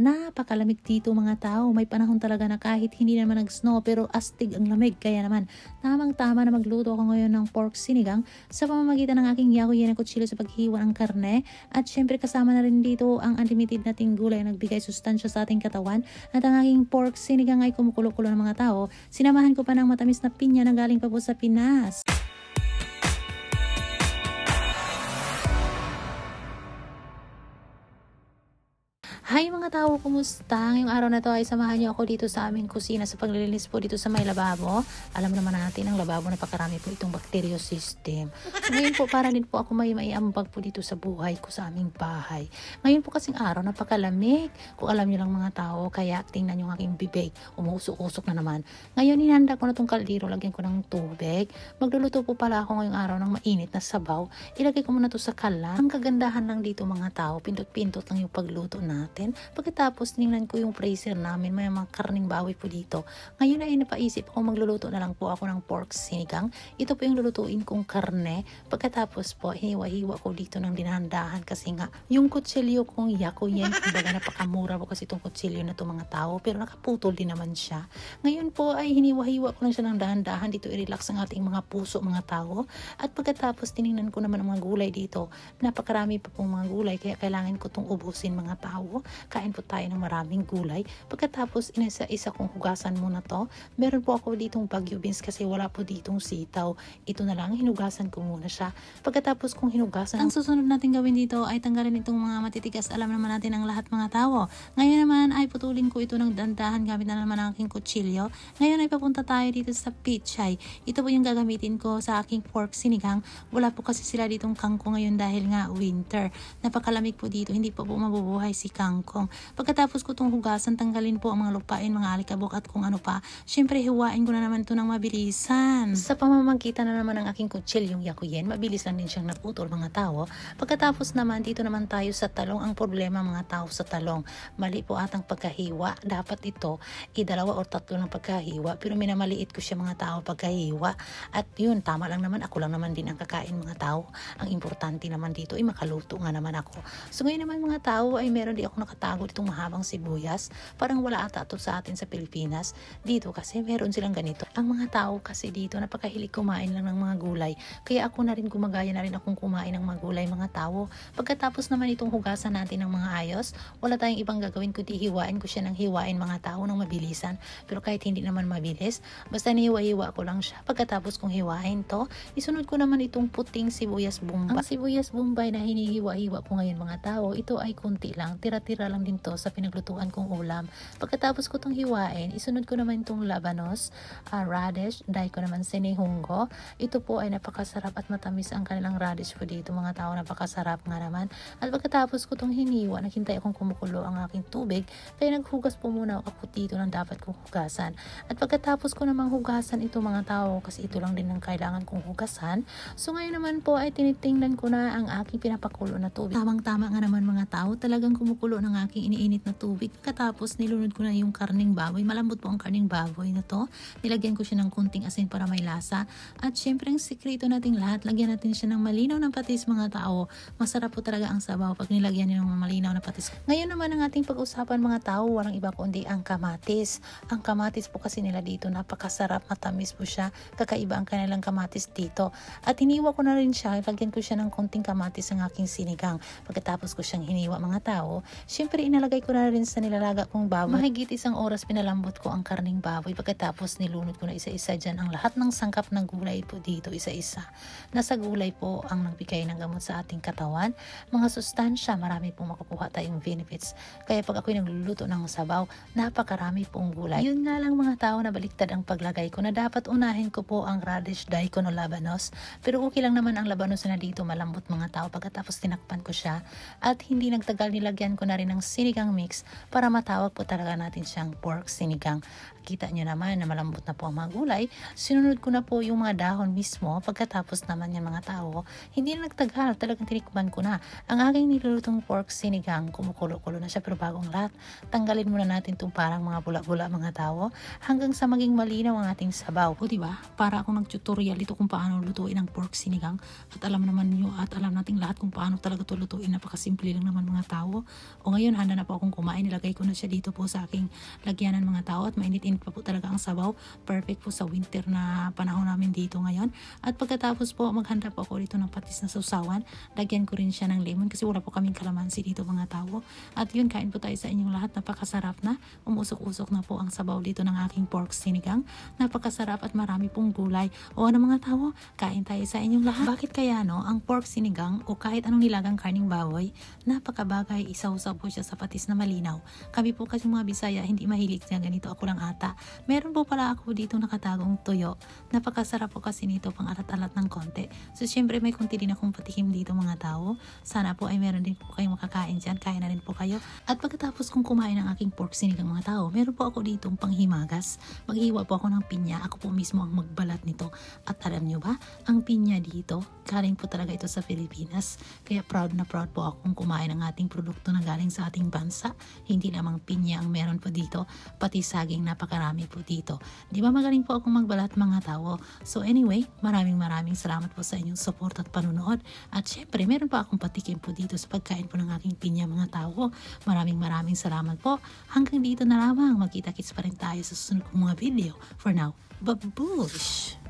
Napakalamig dito mga tao. May panahon talaga na kahit hindi naman nag-snow pero astig ang lamig. Kaya naman, tamang-tama na magluto ako ngayon ng pork sinigang sa pamamagitan ng aking yakuyen na kutsilyo sa paghiwa ng karne. At syempre kasama na rin dito ang unlimited nating gulay na nagbigay sustansya sa ating katawan. At ang aking pork sinigang ay kumukulo-kulo ng mga tao. Sinamahan ko pa ng matamis na pinya na galing pa po sa Pinas. Hi mga tao, kumusta? Ngayong araw na to ay samahan niyo ako dito sa aming kusina sa paglilinis po dito sa may lababo. Alam naman natin ang lababo napakarami po itong bacteria system. So ngayon po para din po ako may ambag po dito sa buhay ko sa aming bahay. Ngayon po kasing araw napakalamig. Kung alam niyo lang mga tao, kaya tingnan yung aking bibig. Umuusok-usok na naman. Ngayon hinanda ko na tong kaldero, lagyan ko ng tubig. Magluluto po pala ako ngayong araw ng mainit na sabaw. Ilagay ko muna to sa kalan. Ang kagandahan lang dito mga tao, pintot-pintot lang yung pagluto natin. Pagkatapos tinignan ko yung freezer namin, may mga karning bawi po dito. Ngayon ay napaisip ako magluluto na lang po ako ng pork sinigang. Ito po yung lulutuin kong karne. Pagkatapos po hiwa-hiwa ko dito ng dinahandahan kasi nga yung kutsilyo kong yakuyen, kumbaga napakamura po kasi itong kutsilyo na to mga tao, pero nakaputol din naman siya. Ngayon po ay hiniwa-hiwa ko lang siya ng dahan-dahan. Dito i-relax ang ating mga puso mga tao. At pagkatapos tinignan ko naman ang mga gulay dito. Napakarami pa pong mga gulay kaya kailangan ko itong ubusin mga tao. Kain po tayo ng maraming gulay. Pagkatapos inisa-isa kong hugasan muna to. Meron po ako ditong bagyo beans kasi wala po ditong sitaw. Ito na lang, hinugasan ko muna siya. Pagkatapos kong hinugasan, ang susunod natin gawin dito ay tanggalin itong mga matitigas. Alam naman natin ang lahat mga tao. Ngayon naman ay putulin ko ito ng dandahan gamit na naman ang aking kutsilyo. Ngayon ay papunta tayo dito sa pichay. Ito po yung gagamitin ko sa aking pork sinigang. Wala po kasi sila ditong kangkong ngayon dahil nga winter. Napakalamig po dito, hindi po mabubuhay si kangkong. Pagkatapos ko itong hugasan, tanggalin po ang mga lupain, mga alikabok at kung ano pa. Siyempre, hiwain ko na naman ito ng mabilisan. Sa pamamagitan na naman ng aking kutsilyong yakuyen, mabilis lang din siyang naputol mga tao. Pagkatapos naman, dito naman tayo sa talong. Ang problema mga tao sa talong, mali po atang pagkahiwa. Dapat ito, idalawa o tatlo ng pagkahiwa. Pero minamaliit ko siya mga tao pagkahiwa. At yun, tama lang naman. Ako lang naman din ang kakain mga tao. Ang importante naman dito ay makaluto nga naman ako. So ngayon naman mga tao ay meron di ako nakatago ditong mahabang sibuyas. Parang wala ata ito sa atin sa Pilipinas. Dito kasi meron silang ganito. Ang mga tao kasi dito napakahilig kumain lang ng mga gulay. Kaya ako na rin gumagaya na rin akong kumain ng mga gulay mga tao. Pagkatapos naman itong hugasan natin ng mga ayos, wala tayong ibang gagawin kundi hiwain ko siya ng hiwain mga tao ng mabilisan. Pero kahit hindi naman mabilis, basta nihiwa-hiwa ko lang siya. Pagkatapos kong hiwain to, isunod ko naman itong puting sibuyas bombay. Ang sibuyas bombay na hinihiwa-hiwa ko ngayon mga tao, ito ay kunti lang. Tira-tira lang din to sa pinaglutuan kong ulam. Pagkatapos ko itong hiwain, isunod ko naman itong labanos, radish, dahil ko naman sinihunggo. Ito po ay napakasarap at matamis ang kanilang radish po dito mga tao, napakasarap nga naman. At pagkatapos ko itong hiniwa, naghintay akong kumukulo ang aking tubig, kaya naghugas po muna ako dito ng dapat kong hugasan. At pagkatapos ko namang hugasan ito mga tao, kasi ito lang din ang kailangan kong hugasan. So ngayon naman po ay tinitingnan ko na ang aking pinapakulo na tubig. Tamang-tama nga naman mga tao, talagang kumukulo ng aking iniinit na tubig. Pagkatapos nilunod ko na yung karning baboy. Malambot po ang karning baboy na to. Nilagyan ko siya ng kunting asin para may lasa. At syempre ang sikreto nating lahat, lagyan natin siya ng malinaw na patis mga tao. Masarap po talaga ang sabaw pag nilagyan niyo ng malinaw na patis. Ngayon naman ang ating pag-usapan mga tao, walang iba kundi ang kamatis. Ang kamatis po kasi nila dito napakasarap, matamis po siya. Kakaiba ang kanilang kamatis dito. At hiniwa ko na rin siya, lagyan ko siya ng kunting kamatis ang aking sinigang. Pagkatapos ko siyang hiniwa mga tao, syempre inalagay ko na rin sa nilalaga kong baboy. Mahigit isang oras pinalambot ko ang karning baboy. Pagkatapos nilunod ko na isa-isa dyan ang lahat ng sangkap ng gulay po dito, isa-isa. Nasa gulay po ang nagbigay ng gamot sa ating katawan. Mga sustansya, marami pong makukuha tayong benefits. Kaya pag ako'y nagluluto ng sabaw, napakarami pong gulay. Yun nga lang mga tao na baliktad ang paglagay ko na dapat unahin ko po ang radish, daikon o labanos. Pero okay lang naman ang labanos na dito, malambot mga tao. Pagkatapos tinakpan ko siya at hindi nagtagal nilagyan ko na rin ng sinigang mix para matawag po talaga natin siyang pork sinigang. Kita nyo naman na malambot na po ang mga gulay. Sinunod ko na po yung mga dahon mismo. Pagkatapos naman yan mga tao, hindi na nagtagal, talagang tinikman ko na. Ang aking nilulutong pork sinigang, kumukulo-kulo na siya pero bagong lahat. Tanggalin muna natin itong parang mga bula-bula mga tao hanggang sa maging malinaw ang ating sabaw. O diba? Para akong nag-tutorial ito kung paano lutuin ang pork sinigang at alam naman nyo at alam nating lahat kung paano talaga ito lutuin. Napakasimple lang naman mga tao. O ngayon, handa na po akong kumain. Nilagay ko na siya dito po sa aking lagyanan mga tao at mainit-init pa po talaga ang sabaw. Perfect po sa winter na panahon namin dito ngayon. At pagkatapos po, maghanda po ako dito ng patis na sausawan. Lagyan ko rin siya ng lemon kasi wala po kaming kalamansi dito mga tao. At yun, kain po tayo sa inyong lahat. Napakasarap na. Umusok-usok na po ang sabaw dito ng aking pork sinigang. Napakasarap at marami pong gulay. O ano mga tao, kain tayo sa inyong lahat. Bakit kaya ang pork sinigang o kahit anong nilagang karning baboy, napakabagay, isaw-saw po siya sa patis na malinaw. Kami po kasi mga Bisaya, hindi mahilig na ganito, ako lang ata. Meron po pala ako dito nakatagong tuyo. Napakasarap po kasi nito, pang alat-alat ng konti. So syempre may kunti din akong patikim dito mga tao. Sana po ay meron din po kayong makakain dyan, kaya na rin po kayo. At pagkatapos kong kumain ng aking pork sinigang mga tao, meron po ako dito panghimagas. Maghiwa po ako ng pinya, ako po mismo ang magbalat nito. At alam nyo ba, ang pinya dito, galing po talaga ito sa Pilipinas. Kaya proud na proud po akong kumain ng ating produkto na galing sa ating bansa. Hindi lamang pinya ang meron po dito, pati saging napakarami po dito. Di ba magaling po akong magbalat mga tao? So anyway, maraming salamat po sa inyong support at panunood. At syempre, meron pa akong patikim po dito sa pagkain po ng aking pinya mga tao. Maraming salamat po. Hanggang dito na lamang. Magkita-kits pa rin tayo sa susunod kong mga video. For now, babush!